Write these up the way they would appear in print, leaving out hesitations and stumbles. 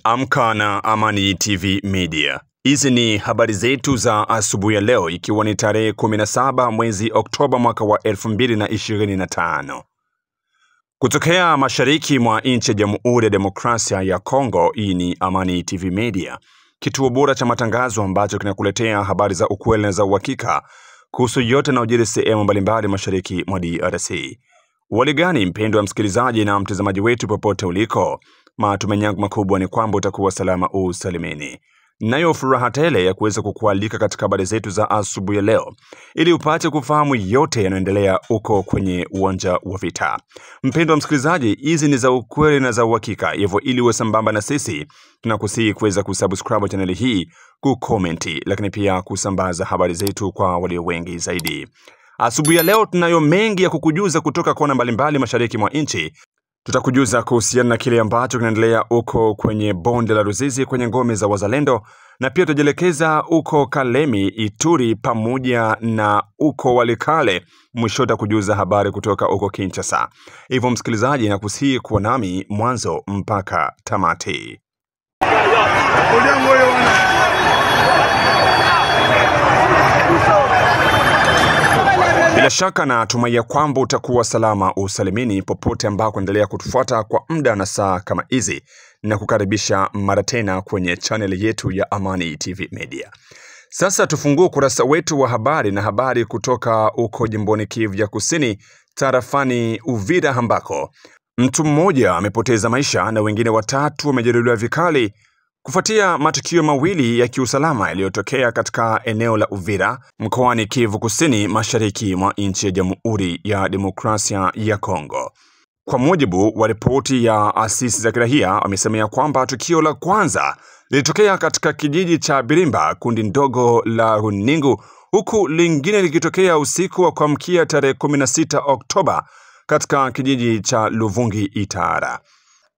Amka na Amani TV Media. Hizi ni habari zetu za asubuhi ya leo, ikiwa ni tarehe 17 mwezi Oktoba mwaka wa 2025. Kutokea mashariki mwa nchi ya Jamhuri ya Demokrasia ya Kongo, hii ni Amani TV Media, kituo bora cha matangazo ambacho kinakuletea habari za ukweli na za uhakika kuhusu yote yanayojiri sehemu mbalimbali mashariki mwa DRC. Waligani mpendwa msikilizaji na mtazamaji wetu popote uliko, matumaini yangu makubwa ni kwamba utakuwa salama usalimini. Nayo furaha tele ya kuweza kukualika katika habari zetu za asubuhi ya leo, ili upate kufahamu yote yanayoendelea uko kwenye uwanja wa vita. Mpendwa msikilizaji, hizi ni za ukweli na za uhakika, hivyo ili uwe sambamba na sisi, tunakusihi kuweza kusubscribe channel hii, kukomenti, lakini pia kusambaza habari zetu kwa walio wengi zaidi. Asubuhi ya leo tunayo mengi ya kukujuza kutoka kona mbalimbali mashariki mwa nchi. Tutakujuza kuhusiana na kile ambacho kinaendelea uko kwenye bonde la Ruzizi kwenye ngome za wazalendo, na pia tutajelekeza uko Kalemi, Ituri pamoja na uko Walikale. Mwisho tutakujuza habari kutoka uko Kinshasa. Hivyo msikilizaji, nakusihi kuwa nami mwanzo mpaka tamati. Bila shaka na tumaiya kwamba utakuwa salama usalimini popote ambako endelea kutufuata kwa muda na saa kama hizi, na kukaribisha mara tena kwenye channel yetu ya Amani TV Media. Sasa tufungue kurasa wetu wa habari na habari kutoka uko jimboni Kivu ya Kusini, tarafani Uvira, ambako mtu mmoja amepoteza maisha na wengine watatu wamejeruhiwa vikali kufuatia matukio mawili ya kiusalama yaliyotokea katika eneo la Uvira mkoani Kivu Kusini, mashariki mwa nchi ya Jamhuri ya Demokrasia ya Kongo. Kwa mujibu wa ripoti ya asasi za kiraia, wamesemea kwamba tukio la kwanza lilitokea katika kijiji cha Birimba, kundi ndogo la Runingu, huku lingine likitokea usiku wa kuamkia tarehe 16 Oktoba katika kijiji cha Luvungi Itara.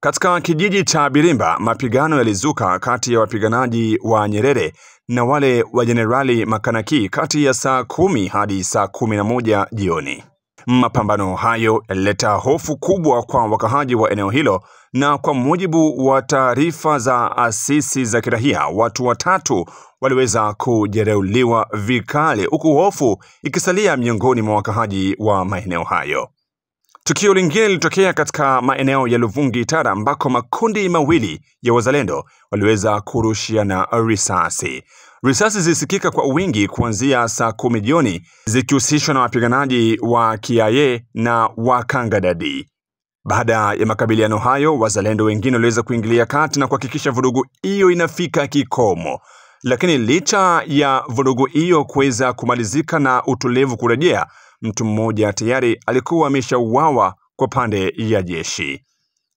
Katika kijiji cha Birimba, mapigano yalizuka kati ya wapiganaji wa Nyerere na wale wa Jenerali Makanaki kati ya saa 10 hadi saa 11 jioni. Mapambano hayo yalileta hofu kubwa kwa wakahaji wa eneo hilo, na kwa mujibu wa taarifa za asasi za kiraia, watu watatu waliweza kujeruhiwa vikali, huku hofu ikisalia miongoni mwa wakahaji wa maeneo hayo. Tukio lingine lilitokea katika maeneo ya Luvungi Itara, ambako makundi mawili ya wazalendo waliweza kurushiana risasi. Risasi zilisikika kwa wingi kuanzia saa 10 jioni, zikihusishwa na wapiganaji wa Kiaye na Wakangadadi. Baada ya makabiliano hayo, wazalendo wengine waliweza kuingilia kati na kuhakikisha vurugu hiyo inafika kikomo. Lakini licha ya vurugu hiyo kuweza kumalizika na utulivu kurejea, mtu mmoja tayari alikuwa ameshauawa kwa pande ya jeshi.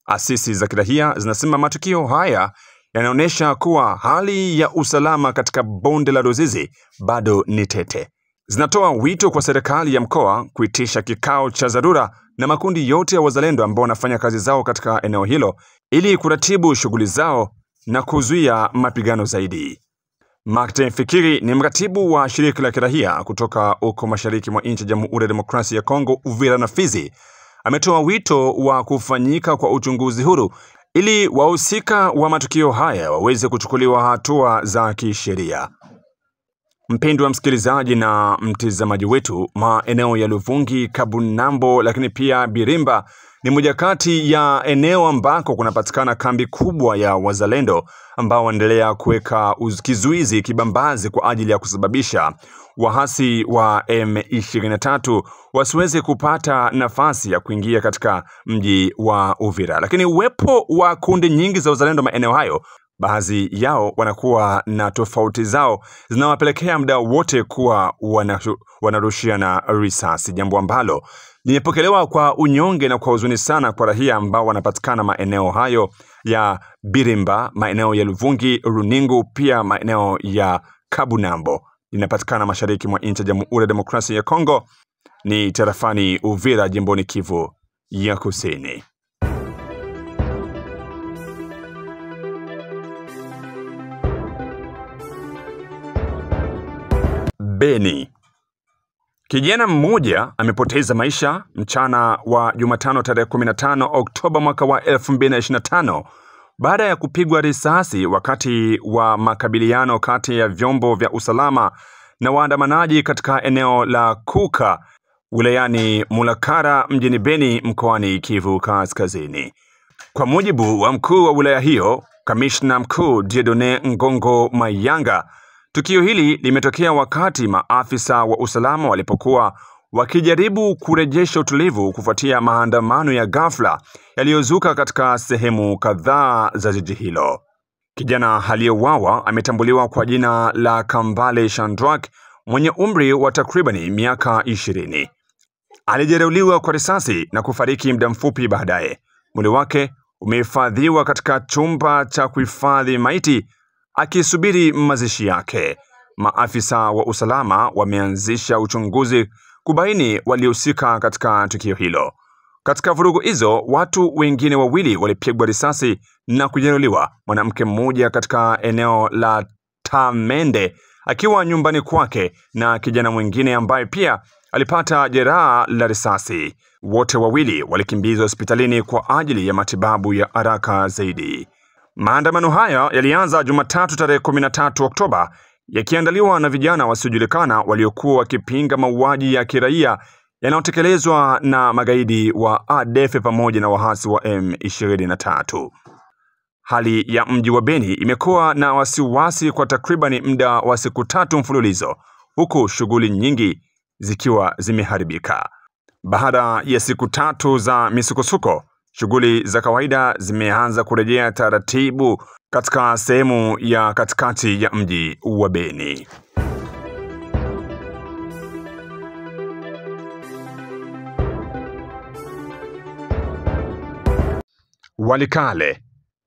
Asasi za kiraia zinasema matukio haya yanaonyesha kuwa hali ya usalama katika bonde la Ruzizi bado ni tete. Zinatoa wito kwa serikali ya mkoa kuitisha kikao cha dharura na makundi yote ya wazalendo ambao wanafanya kazi zao katika eneo hilo, ili kuratibu shughuli zao na kuzuia mapigano zaidi. Martin Fikiri ni mratibu wa shirika la kiraia kutoka uko mashariki mwa nchi ya Jamhuri ya Demokrasia ya Kongo, Uvira na Fizi. Ametoa wito wa kufanyika kwa uchunguzi huru ili wahusika wa matukio haya waweze kuchukuliwa hatua za kisheria. Mpendwa msikilizaji na mtazamaji wetu, maeneo ya Luvungi, Kabunambo, lakini pia Birimba ni moja kati ya eneo ambako kunapatikana kambi kubwa ya wazalendo ambao wanaendelea kuweka kizuizi kibambazi kwa ajili ya kusababisha wahasi wa M23 wasiweze kupata nafasi ya kuingia katika mji wa Uvira. Lakini uwepo wa kundi nyingi za wazalendo maeneo hayo, baadhi yao wanakuwa na tofauti zao zinawapelekea muda wote kuwa wanarushiana risasi, jambo ambalo limepokelewa kwa unyonge na kwa huzuni sana kwa raia ambao wanapatikana maeneo hayo ya Birimba, maeneo ya Luvungi, Runingu, pia maeneo ya Kabunambo. Linapatikana mashariki mwa nchi ya Jamhuri ya Demokrasia ya Kongo, ni tarafani Uvira, jimboni Kivu ya Kusini. Beni. Kijana mmoja amepoteza maisha mchana wa Jumatano tarehe 15 Oktoba mwaka wa 2025 baada ya kupigwa risasi wakati wa makabiliano kati ya vyombo vya usalama na waandamanaji katika eneo la Kuka wilayani Mulakara mjini Beni mkoani Kivu Kaskazini. Kwa mujibu wa mkuu wa wilaya hiyo, Kamishna Mkuu Dieudonne Ngongo Mayanga, tukio hili limetokea wakati maafisa wa usalama walipokuwa wakijaribu kurejesha utulivu kufuatia maandamano ya ghafla yaliyozuka katika sehemu kadhaa za jiji hilo. Kijana aliyeuawa ametambuliwa kwa jina la Kambale Shandrak mwenye umri wa takribani miaka 20. Alijeruhiwa kwa risasi na kufariki muda mfupi baadaye. Mwili wake umehifadhiwa katika chumba cha kuhifadhi maiti akisubiri mazishi yake. Maafisa wa usalama wameanzisha uchunguzi kubaini waliohusika katika tukio hilo. Katika vurugu hizo, watu wengine wawili walipigwa risasi na kujeruhiwa. Mwanamke mmoja katika eneo la Tamende akiwa nyumbani kwake na kijana mwingine ambaye pia alipata jeraha la risasi. Wote wawili walikimbizwa hospitalini kwa ajili ya matibabu ya haraka zaidi. Maandamano haya yalianza Jumatatu tarehe 13 Oktoba yakiandaliwa na vijana wasiojulikana waliokuwa wakipinga mauaji ya kiraia yanayotekelezwa na magaidi wa ADF pamoja na waasi wa M23. Hali ya mji wa Beni imekuwa na wasiwasi kwa takribani muda wa siku 3 mfululizo, huku shughuli nyingi zikiwa zimeharibika. Baada ya siku 3 za misukosuko, shughuli za kawaida zimeanza kurejea taratibu katika sehemu ya katikati ya mji wa Beni. Walikale.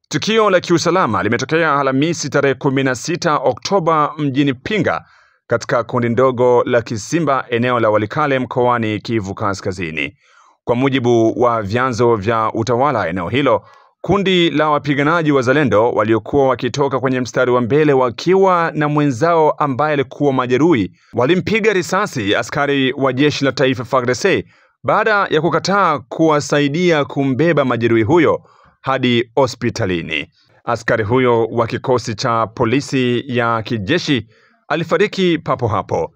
Tukio la kiusalama limetokea Alhamisi tarehe 16 Oktoba mjini Pinga katika kundi ndogo la Kisimba eneo la Walikale mkoani Kivu Kaskazini. Kwa mujibu wa vyanzo vya utawala eneo hilo, kundi la wapiganaji wazalendo waliokuwa wakitoka kwenye mstari wa mbele wakiwa na mwenzao ambaye alikuwa majeruhi walimpiga risasi askari wa jeshi la taifa FARDC baada ya kukataa kuwasaidia kumbeba majeruhi huyo hadi hospitalini. Askari huyo wa kikosi cha polisi ya kijeshi alifariki papo hapo.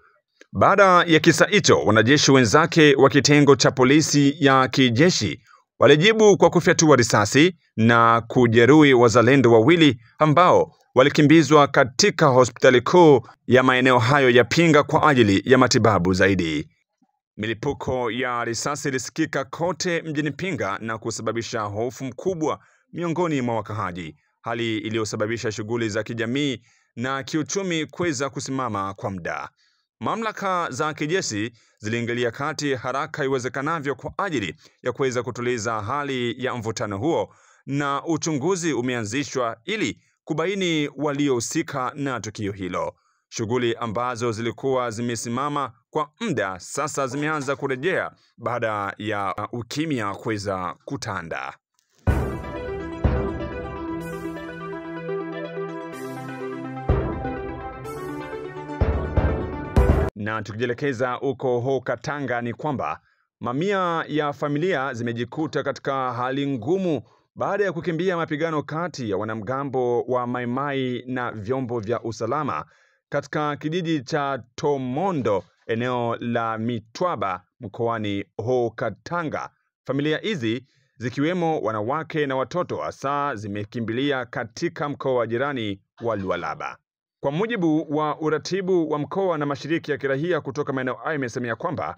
Baada ya kisa hicho, wanajeshi wenzake wa kitengo cha polisi ya kijeshi walijibu kwa kufyatua risasi na kujeruhi wazalendo wawili ambao walikimbizwa katika hospitali kuu ya maeneo hayo ya Pinga kwa ajili ya matibabu zaidi. Milipuko ya risasi ilisikika kote mjini Pinga na kusababisha hofu mkubwa miongoni mwa wakahaji, hali iliyosababisha shughuli za kijamii na kiuchumi kuweza kusimama kwa muda. Mamlaka za kijeshi ziliingilia kati haraka iwezekanavyo kwa ajili ya kuweza kutuliza hali ya mvutano huo, na uchunguzi umeanzishwa ili kubaini waliohusika na tukio hilo. Shughuli ambazo zilikuwa zimesimama kwa muda sasa zimeanza kurejea baada ya ukimya kuweza kutanda. Na tukijelekeza huko Katanga ni kwamba mamia ya familia zimejikuta katika hali ngumu baada ya kukimbia mapigano kati ya wanamgambo wa Mai Mai na vyombo vya usalama katika kijiji cha Tomondo eneo la Mitwaba mkoani Katanga. Familia hizi zikiwemo wanawake na watoto hasa zimekimbilia katika mkoa wa jirani wa Lualaba. Kwa mujibu wa uratibu wa mkoa na mashirika ya kiraia kutoka maeneo hayo imesemea kwamba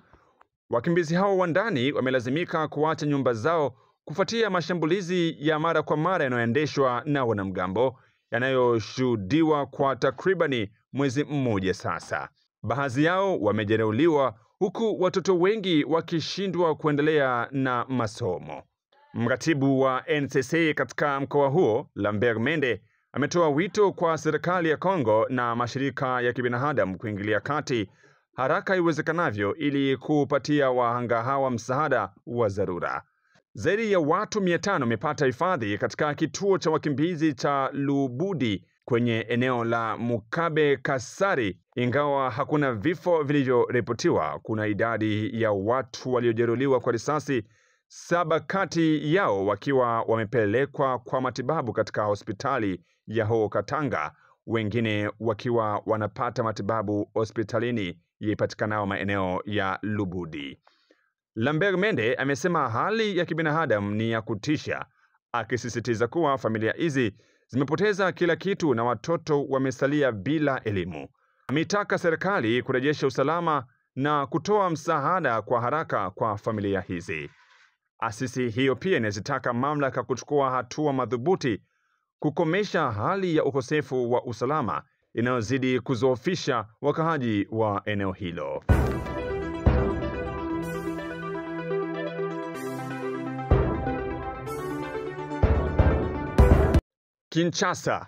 wakimbizi hao wa ndani wamelazimika kuacha nyumba zao kufuatia mashambulizi ya mara kwa mara yanayoendeshwa na wanamgambo yanayoshuhudiwa kwa takribani mwezi mmoja sasa. Baadhi yao wamejeruhiwa huku watoto wengi wakishindwa kuendelea na masomo. Mratibu wa NCC katika mkoa huo, Lambert Mende, ametoa wito kwa serikali ya Kongo na mashirika ya kibinadamu kuingilia kati haraka iwezekanavyo ili kupatia wahanga hawa msaada wa dharura. Zaidi ya watu 500 wamepata hifadhi katika kituo cha wakimbizi cha Lubudi kwenye eneo la Mukabe Kasari. Ingawa hakuna vifo vilivyoripotiwa, kuna idadi ya watu waliojeruhiwa kwa risasi 7 kati yao wakiwa wamepelekwa kwa matibabu katika hospitali ya Haut-Katanga, wengine wakiwa wanapata matibabu hospitalini yapatikanao maeneo ya Lubudi. Lambert Mende amesema hali ya kibinadamu ni ya kutisha, akisisitiza kuwa familia hizi zimepoteza kila kitu na watoto wamesalia bila elimu. Ametaka serikali kurejesha usalama na kutoa msaada kwa haraka kwa familia hizi. Asisi hiyo pia inazitaka mamlaka kuchukua hatua madhubuti kukomesha hali ya ukosefu wa usalama inayozidi kuzoofisha wakaaji wa eneo hilo. Kinshasa.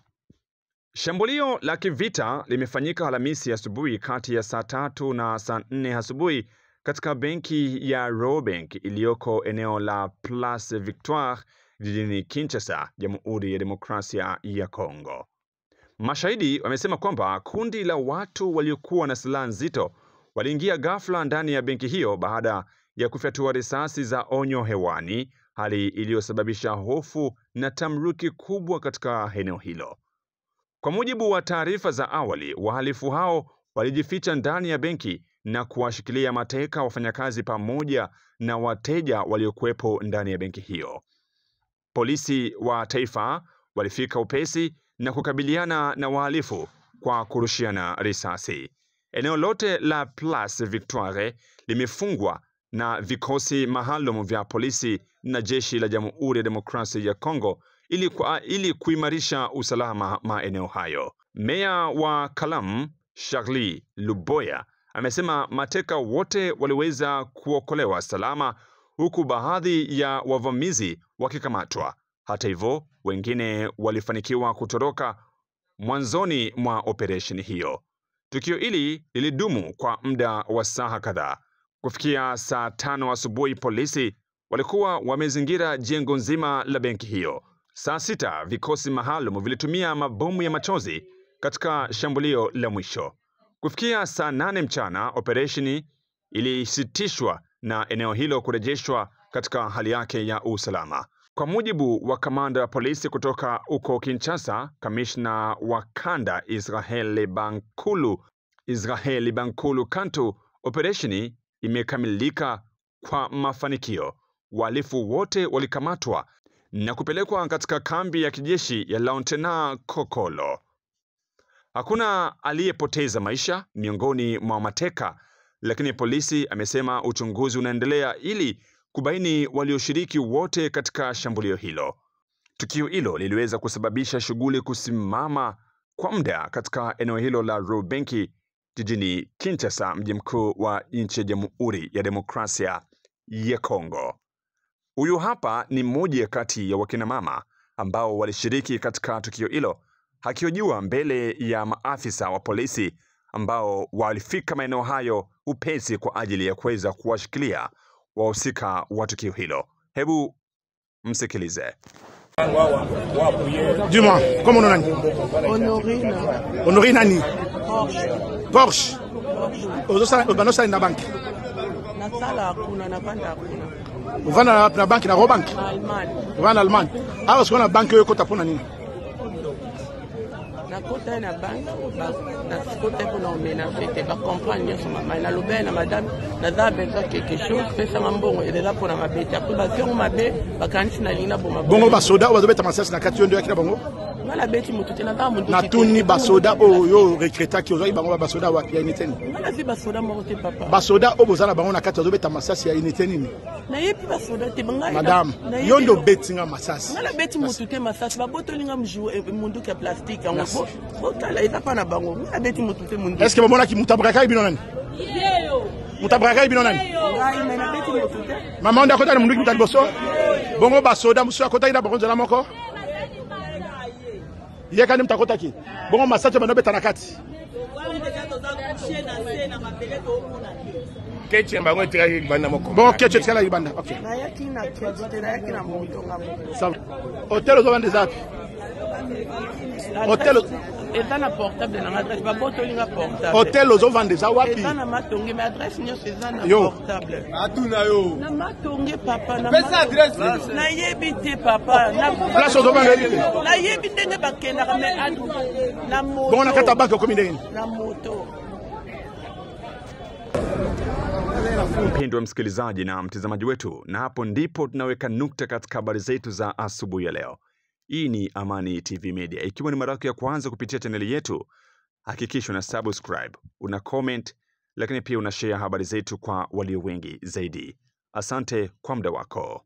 Shambulio la kivita limefanyika Alhamisi asubuhi kati ya saa 3 na saa 4 asubuhi katika benki ya Robank iliyoko eneo la Place Victoire jijini Kinshasa, Jamhuri ya Demokrasia ya Kongo. Mashahidi wamesema kwamba kundi la watu waliokuwa na silaha nzito waliingia ghafla ndani ya benki hiyo baada ya kufyatua risasi za onyo hewani, hali iliyosababisha hofu na tamruki kubwa katika eneo hilo. Kwa mujibu wa taarifa za awali, wahalifu hao walijificha ndani ya benki na kuwashikilia mateka wafanyakazi pamoja na wateja waliokuwepo ndani ya benki hiyo. Polisi wa taifa walifika upesi na kukabiliana na wahalifu kwa kurushiana risasi. Eneo lote la Place Victoire limefungwa na vikosi maalum vya polisi na jeshi la Jamhuri ya Demokrasia ya Kongo ili kuimarisha usalama maeneo hayo. Meya wa Kalam, Charlie Luboya, amesema mateka wote waliweza kuokolewa salama huku baadhi ya wavamizi wakikamatwa. Hata hivyo, wengine walifanikiwa kutoroka mwanzoni mwa operesheni hiyo. Tukio hili lilidumu kwa muda wa saa kadhaa. Kufikia saa 5 asubuhi, polisi walikuwa wamezingira jengo nzima la benki hiyo. Saa 6 vikosi maalum vilitumia mabomu ya machozi katika shambulio la mwisho. Kufikia saa 8 mchana, operesheni ilisitishwa na eneo hilo kurejeshwa katika hali yake ya usalama. Kwa mujibu wa kamanda wa polisi kutoka uko Kinshasa, kamishna wa kanda Israel Bankulu Kantu, operesheni imekamilika kwa mafanikio. Wahalifu wote walikamatwa na kupelekwa katika kambi ya kijeshi ya Lautena Kokolo. Hakuna aliyepoteza maisha miongoni mwa mateka, lakini polisi amesema uchunguzi unaendelea ili kubaini walioshiriki wote katika shambulio hilo. Tukio hilo liliweza kusababisha shughuli kusimama kwa muda katika eneo hilo la Robank jijini Kinshasa, mji mkuu wa nchi ya Jamhuri ya Demokrasia ya Kongo. Huyu hapa ni mmoja kati ya wakina mama ambao walishiriki katika tukio hilo, akihojiwa mbele ya maafisa wa polisi ambao walifika maeneo hayo upesi kwa ajili ya kuweza kuwashikilia wahusika wa tukio hilo. Hebu msikilize. Dis-moi, comment on a dit? Honorine nani? Porsche. Ozosa na bank. Nasala kuna na banda kuna. Uvana na bank na Robank. Allemagne. Uvana Allemagne. Awa siko na bank yo kota pona nini? Na kota na bank na kota pona omena fete ba comprendre sur mama na lobe na madame na za besoin quelque chose pesa mbongo et là pour na mabeta pour ba fion mabe ba kanisi na lina bo mabongo. Bongo ba soda bazobeta masasi na kati yondo yakina bongo. Mala beti mutu tena ba mundu. Na tuni ba soda o yo recruta ki ozo bango ba soda wa ya initeni. Mala zi ba soda mo te papa. Ba soda o bozana bango na kati bazobeta masasi ya initeni ni. Na yepi ba soda te bangai. Madame, yondo betinga masasi. Mala beti mutu te masasi ba boto linga mjou mundu ka plastique ngo. Botala eza pa na bango. Mala beti mutu te mundu. Est-ce que bomona ki mutabraka ibino nani? Yeyo. Mutabraka ibino nani? Ngai mena beti mutu te. Mama onda kota na mundu ki mutaliboso. Bongo ba soda musu akota ina bango nzala moko. Yekani mtakota ki. Bongo masasi banobeta na kati. keche mbango tira libanda moko. Bon, keche tira libanda. OK. Na yaki na keche na yaki na moto ngamo. Ça. Hôtel aux ventes des apps. Hôtel eza na portable na adresse babotolinga portable. Hôtel aux ventes des awapi. Eza na matonge mais adresse nyonso eza na Yo. portable. Atuna yo. Na matonge papa na. Pesa adresse. Na yebi te papa. Na Place aux ventes des. Na yebi ndenge bakenda mais adu. Na moto. Bon, on a kata banque comme ndenge. Na moto. Mpendwa msikilizaji na mtazamaji wetu, na hapo ndipo tunaweka nukta katika habari zetu za asubuhi ya leo. Hii ni Amani TV Media. Ikiwa ni mara yako ya kwanza kupitia chaneli yetu, hakikisha una subscribe, una comment, lakini pia una share habari zetu kwa walio wengi zaidi. Asante kwa muda wako.